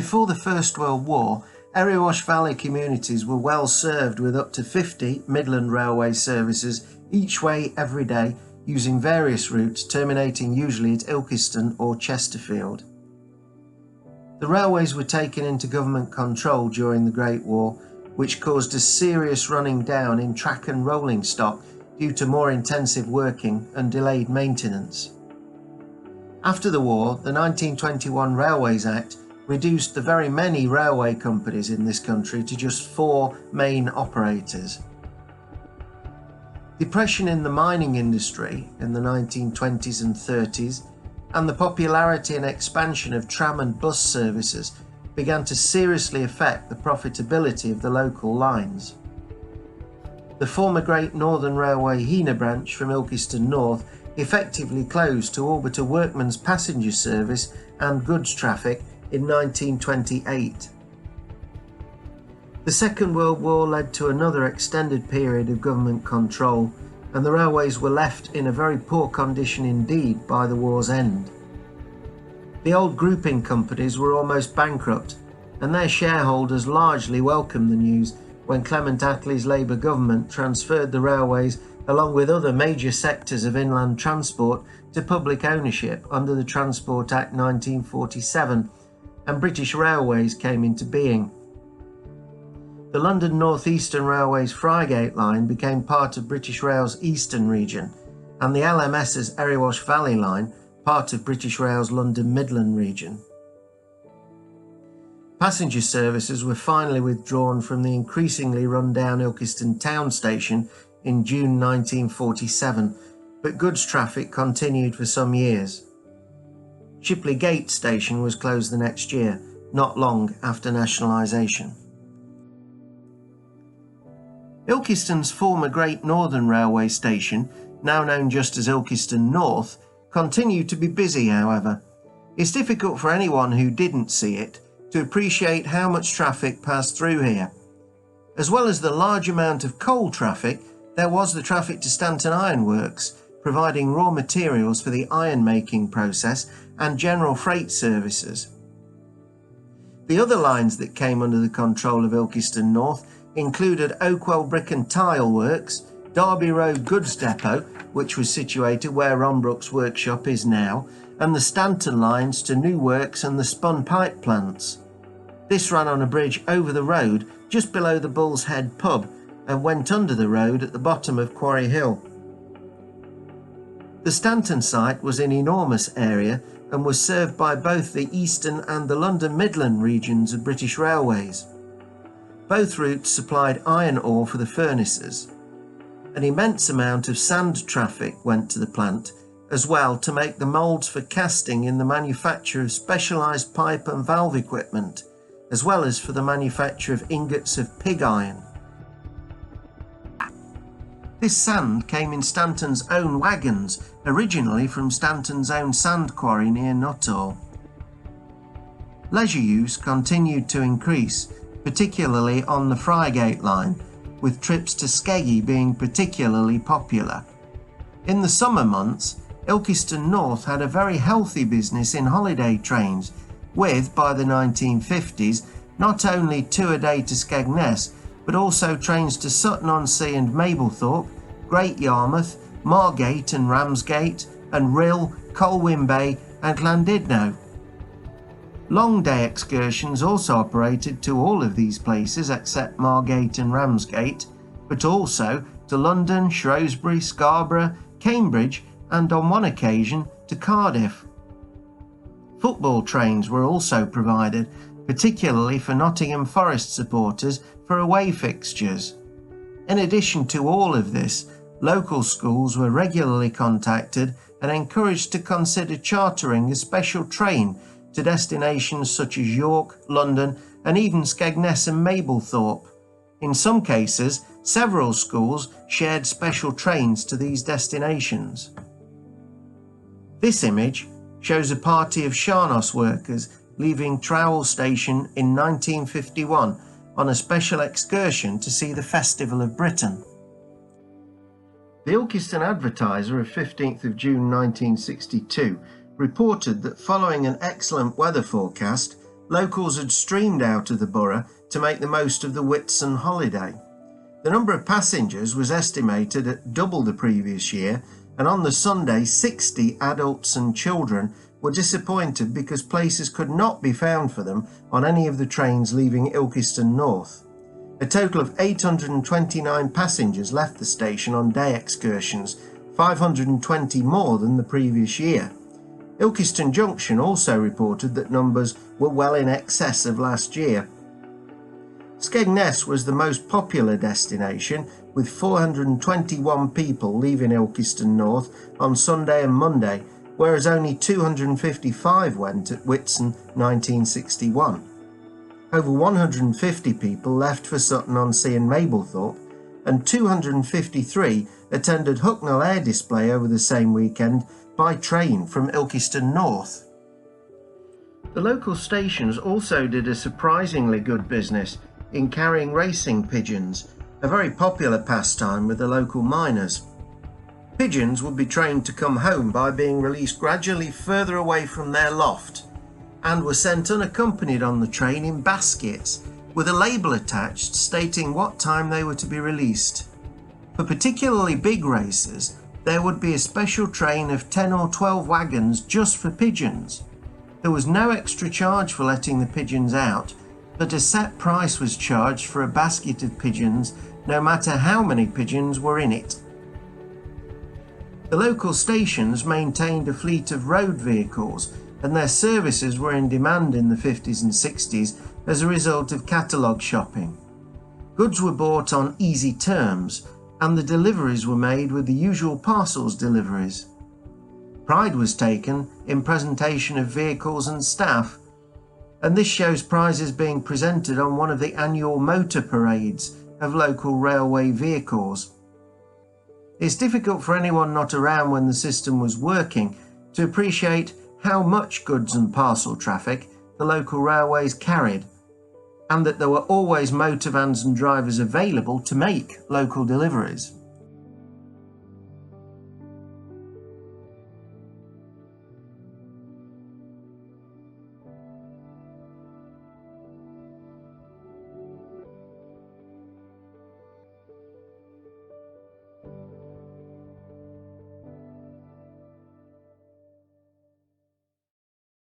Before the First World War, Erewash Valley communities were well served with up to 50 Midland Railway services each way every day, using various routes terminating usually at Ilkeston or Chesterfield. The railways were taken into government control during the Great War, which caused a serious running down in track and rolling stock due to more intensive working and delayed maintenance. After the war, the 1921 Railways Act reduced the very many railway companies in this country to just 4 main operators. Depression in the mining industry in the 1920s and 30s and the popularity and expansion of tram and bus services began to seriously affect the profitability of the local lines. The former Great Northern Railway Hena branch from Ilkeston North effectively closed to all but a workman's passenger service and goods traffic in 1928. The Second World War led to another extended period of government control, and the railways were left in a very poor condition indeed by the war's end. The old grouping companies were almost bankrupt, and their shareholders largely welcomed the news when Clement Attlee's Labour government transferred the railways along with other major sectors of inland transport to public ownership under the Transport Act 1947, and British Railways came into being. The London North Eastern Railway's Frygate line became part of British Rail's Eastern region, and the LMS's Erewash Valley line part of British Rail's London Midland region. Passenger services were finally withdrawn from the increasingly run-down Ilkeston town station in June 1947, but goods traffic continued for some years. Shipley Gate station was closed the next year, not long after nationalisation. Ilkeston's former Great Northern Railway station, now known just as Ilkeston North, continued to be busy, however. It's difficult for anyone who didn't see it to appreciate how much traffic passed through here. As well as the large amount of coal traffic, there was the traffic to Stanton Iron Works, providing raw materials for the iron making process and general freight services. The other lines that came under the control of Ilkeston North included Oakwell Brick and Tile Works, Derby Road Goods Depot, which was situated where Ronbrook's workshop is now, and the Stanton lines to New Works and the spun pipe plants. This ran on a bridge over the road just below the Bull's Head pub and went under the road at the bottom of Quarry Hill. The Stanton site was an enormous area and was served by both the Eastern and the London Midland regions of British Railways. Both routes supplied iron ore for the furnaces. An immense amount of sand traffic went to the plant, as well to make the moulds for casting in the manufacture of specialised pipe and valve equipment, as well as for the manufacture of ingots of pig iron. This sand came in Stanton's own wagons, originally from Stanton's own sand quarry near Nuttall. Leisure use continued to increase, particularly on the Frygate line, with trips to Skeggy being particularly popular. In the summer months, Ilkeston North had a very healthy business in holiday trains, with, by the 1950s, not only 2 a day to Skegness, but also trains to Sutton-on-Sea and Mablethorpe, Great Yarmouth, Margate and Ramsgate, and Rhyl, Colwyn Bay and Llandudno. Long day excursions also operated to all of these places except Margate and Ramsgate, but also to London, Shrewsbury, Scarborough, Cambridge and on one occasion to Cardiff. Football trains were also provided, particularly for Nottingham Forest supporters for away fixtures. In addition to all of this, local schools were regularly contacted and encouraged to consider chartering a special train to destinations such as York, London and even Skegness and Mablethorpe. In some cases, several schools shared special trains to these destinations. This image shows a party of Sharnos workers leaving Trowell Station in 1951 on a special excursion to see the Festival of Britain. The Ilkeston Advertiser of 15th of June 1962 reported that following an excellent weather forecast, locals had streamed out of the borough to make the most of the Whitsun holiday. The number of passengers was estimated at double the previous year, and on the Sunday 60 adults and children were disappointed because places could not be found for them on any of the trains leaving Ilkeston North. A total of 829 passengers left the station on day excursions, 520 more than the previous year. Ilkeston Junction also reported that numbers were well in excess of last year. Skegness was the most popular destination, with 421 people leaving Ilkeston North on Sunday and Monday, whereas only 255 went at Whitsun 1961. Over 150 people left for Sutton-on-Sea and Mablethorpe, and 253 attended Hucknall Air Display over the same weekend by train from Ilkeston North. The local stations also did a surprisingly good business in carrying racing pigeons, a very popular pastime with the local miners. Pigeons would be trained to come home by being released gradually further away from their loft, and were sent unaccompanied on the train in baskets with a label attached stating what time they were to be released. For particularly big races, there would be a special train of 10 or 12 wagons just for pigeons. There was no extra charge for letting the pigeons out, but a set price was charged for a basket of pigeons, no matter how many pigeons were in it. The local stations maintained a fleet of road vehicles, and their services were in demand in the 50s and 60s as a result of catalogue shopping. Goods were bought on easy terms, and the deliveries were made with the usual parcels deliveries. Pride was taken in presentation of vehicles and staff, and this shows prizes being presented on one of the annual motor parades of local railway vehicles. It's difficult for anyone not around when the system was working to appreciate how much goods and parcel traffic the local railways carried, and that there were always motor vans and drivers available to make local deliveries.